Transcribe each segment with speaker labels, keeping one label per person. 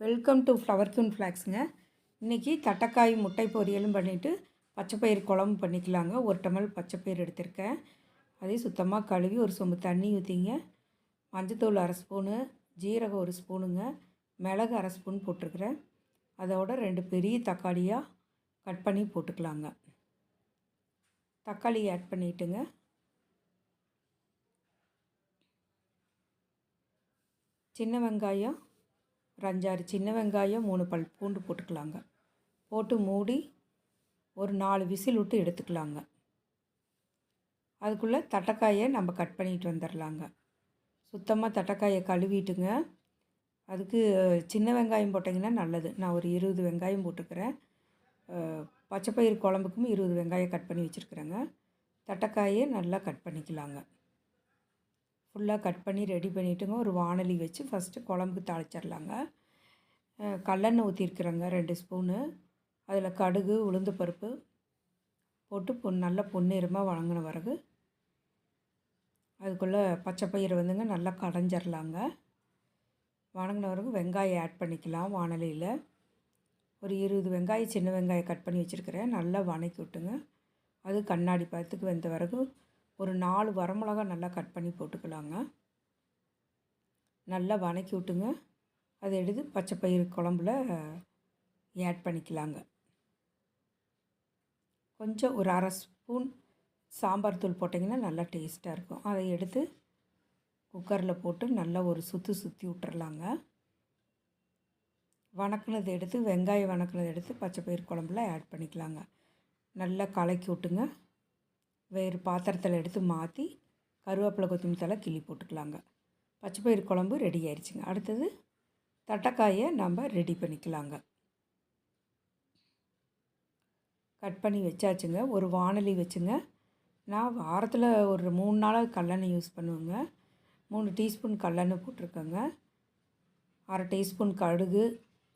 Speaker 1: Welcome to flower queen ஃப்ளாக்ஸுங்க. இன்றைக்கி தட்டைக்காய் முட்டை பொரியலும் பண்ணிவிட்டு பச்சைப்பயிறு குழம்பு பண்ணிக்கலாங்க. ஒரு டம்ளர் பச்சைப்பயிறு எடுத்திருக்கேன். அதையும் சுத்தமாக கழுவி ஒரு சொம்பு தண்ணி ஊற்றிங்க. மஞ்சத்தூள் அரை ஸ்பூனு, ஜீரகம் ஒரு ஸ்பூனுங்க, மிளகு அரை ஸ்பூன் போட்டிருக்கிறேன். அதோட 2 பெரிய தக்காளியாக கட் பண்ணி போட்டுக்கலாங்க. தக்காளி ஆட் பண்ணிவிட்டுங்க. சின்ன வெங்காயம் ஒரு 5-6 சின்ன வெங்காயம், 3 பல் பூண்டு போட்டுக்கலாங்க. போட்டு மூடி ஒரு 4 விசில் விட்டு எடுத்துக்கலாங்க. அதுக்குள்ளே தட்டைக்காயை நம்ம கட் பண்ணிட்டு வந்துடலாங்க. சுத்தமாக தட்டைக்காயை கழுவிட்டுங்க. அதுக்கு சின்ன வெங்காயம் போட்டிங்கன்னா நல்லது. நான் ஒரு 20 வெங்காயம் போட்டுக்கிறேன். பச்சைப்பயிறு குழம்புக்கும் 20 வெங்காயம் கட் பண்ணி வச்சுருக்குறேங்க. தட்டைக்காயை நல்லா கட் பண்ணிக்கலாங்க. ஃபுல்லாக கட் பண்ணி ரெடி பண்ணிவிட்டுங்க. ஒரு வாணலி வச்சு ஃபஸ்ட்டு குழம்புக்கு தாளிச்சிடலாங்க. கல்லெண்ணெய் ஊற்றிருக்குறேங்க 2 ஸ்பூனு. அதில் கடுகு, உளுந்து பருப்பு போட்டு நல்லா பொன்னிறமாக வதங்கின பிறகு அதுக்குள்ளே பச்சைப்பயிறு வந்துங்க நல்லா கடைஞ்சிடலாங்க. வதங்கின பிறகு வெங்காயம் ஆட் பண்ணிக்கலாம். வாணலியில் ஒரு 20 வெங்காயம், சின்ன வெங்காயம் கட் பண்ணி வச்சுருக்கிறேன். நல்லா வதக்கி விட்டுங்க. அது கண்ணாடி பதத்துக்கு வெந்த பிறகு ஒரு 4 வரமிளகா நல்லா கட் பண்ணி போட்டுக்கலாங்க. நல்லா வதக்கி விட்டுங்க. அதை எடுத்து பச்சைப்பயிறு குழம்புல ஆட் பண்ணிக்கலாங்க. கொஞ்சம் ஒரு அரை ஸ்பூன் சாம்பார் தூள் போட்டிங்கன்னா நல்லா டேஸ்ட்டாக இருக்கும். அதை எடுத்து குக்கரில் போட்டு நல்லா ஒரு சுற்றி விட்டுறலாங்க. வதக்குனதை எடுத்து வெங்காயம் வதக்குனதை எடுத்து பச்சைப்பயிறு குழம்புல ஆட் பண்ணிக்கலாங்க. நல்லா கலக்கி விட்டுங்க. வேறு பாத்திரத்தில் எடுத்து மாற்றி கருவேப்பிலை, கொத்தமல்லி தழை கிள்ளி போட்டுக்கலாங்க. பச்சைப்பயிறு குழம்பு ரெடி ஆயிடுச்சுங்க. அடுத்தது தட்டைக்காயை நம்ம ரெடி பண்ணிக்கலாங்க. கட் பண்ணி வச்சாச்சுங்க. ஒரு வாணலி வச்சுங்க. நான் வாரத்தில் ஒரு 3 நாளாக கல்லெண்ணெய் யூஸ் பண்ணுவேங்க. 3 டீஸ்பூன் கல்லெண்ணெய் போட்டிருக்கேங்க. அரை டீஸ்பூன் கடுகு,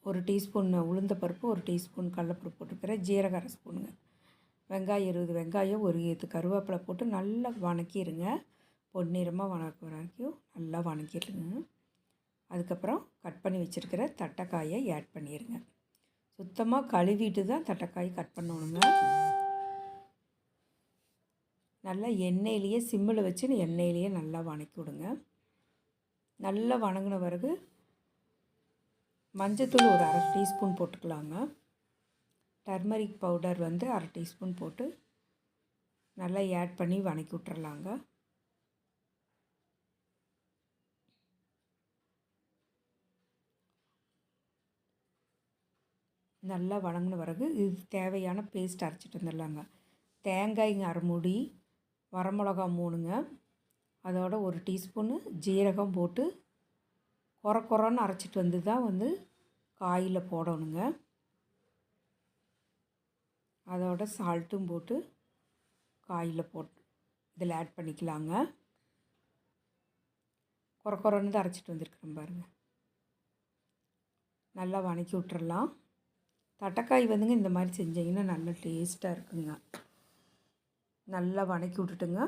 Speaker 1: 1 டீஸ்பூன் உளுந்த பருப்பு, 1 டீஸ்பூன் கடலைப்பருப்பு போட்டிருக்கிறேன். ஜீரகம் அரை ஸ்பூனுங்க. வெங்காயம் 20 வெங்காயம், ஒரு 8 கருவேப்பிலை போட்டு நல்லா வதக்கிடுங்க. பொன்னிறமாக வதக்குற வரைக்கும் நல்லா வதக்கிடுங்க. அதுக்கப்புறம் கட் பண்ணி வச்சுருக்கிற தட்டைக்காயை ஆட் பண்ணிடுங்க. சுத்தமாக கழுவிட்டு தான் தட்டைக்காய் கட் பண்ணணுங்க. நல்லா எண்ணெயிலேயே சிம்மில் வச்சு எண்ணெயிலேயே நல்லா வதக்கி விடுங்க. நல்லா வதங்கின பிறகு மஞ்சத்தூள் ஒரு அரை டீஸ்பூன் போட்டுக்கலாங்க. டர்மரிக் பவுடர் வந்து அரை டீஸ்பூன் போட்டு நல்லா ஆட் பண்ணி வதக்கி விட்டுறலாங்க. நல்லா வதங்கின பிறகு இது தேவையான பேஸ்ட் அரைச்சிட்டு வந்துடலாங்க. தேங்காய்ங்க அரை மூடி, வரமிளகா 3ங்க, அதோட 1 டீஸ்பூனு ஜீரகம் போட்டு கொரன்னு அரைச்சிட்டு வந்து தான் வந்து காயில் போடணுங்க. அதோட சால்ட்டும் போட்டு காயில் போட்டு இதில் ஆட் பண்ணிக்கலாங்க. கொரன்னு தான் அரைச்சிட்டு வந்துருக்குறேன் பாருங்கள். நல்லா வதக்கி விட்டுறலாம். தட்டைக்காய் வந்துங்க இந்த மாதிரி செஞ்சிங்கன்னா நல்லா டேஸ்ட்டாக இருக்குங்க. நல்லா வதக்கி விட்டுட்டுங்க.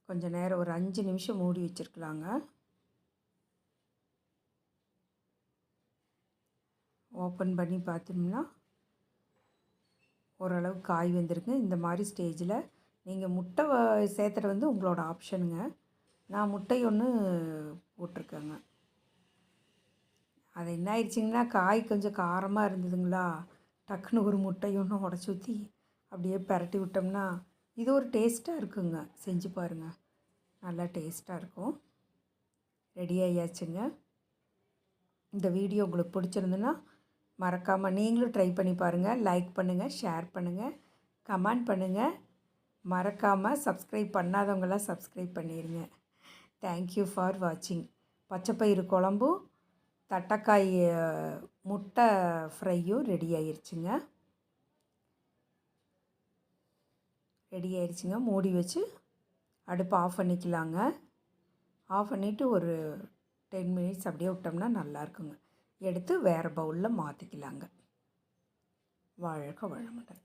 Speaker 1: கொஞ்சம் நேரம் ஒரு 5 நிமிஷம் மூடி வச்சுருக்கலாங்க. ஓப்பன் பண்ணி பார்த்தோம்னா ஓரளவு காய் வெந்திருக்கு. இந்த மாதிரி ஸ்டேஜில் நீங்கள் முட்டை சேர்த்துறது வந்து உங்களோட ஆப்ஷனுங்க. நான் முட்டை 1 போட்டிருக்கேங்க. அது என்ன ஆயிடுச்சிங்கன்னா காய் கொஞ்சம் காரமாக இருந்ததுங்களா, டக்குன்னு ஒரு முட்டை 1 உடச்சி ஊற்றி அப்படியே பரட்டி விட்டோம்னா இது ஒரு டேஸ்ட்டாக இருக்குங்க. செஞ்சு பாருங்கள், நல்லா டேஸ்ட்டாக இருக்கும். ரெடி ஆகியாச்சுங்க. இந்த வீடியோ உங்களுக்கு பிடிச்சிருந்துன்னா மறக்காமல் நீங்களும் ட்ரை பண்ணி பாருங்கள். லைக் பண்ணுங்கள், ஷேர் பண்ணுங்கள், கமெண்ட் பண்ணுங்கள். மறக்காமல் சப்ஸ்கிரைப் பண்ணாதவங்களாம் சப்ஸ்கிரைப் பண்ணிடுங்க. தேங்க்யூ ஃபார் வாட்சிங். பச்சைப்பயிறு குழம்பும் தட்டைக்காய் முட்டை ஃப்ரையும் ரெடி ஆயிடுச்சுங்க. மூடி வச்சு அடுப்பு ஆஃப் பண்ணிக்கலாங்க. ஆஃப் பண்ணிவிட்டு ஒரு 10 மினிட்ஸ் அப்படியே விட்டோம்னா நல்லாயிருக்குங்க. எடுத்து வேறு பவுலில் மாற்றிக்கலாங்க. வாழ்க வளமுடன்.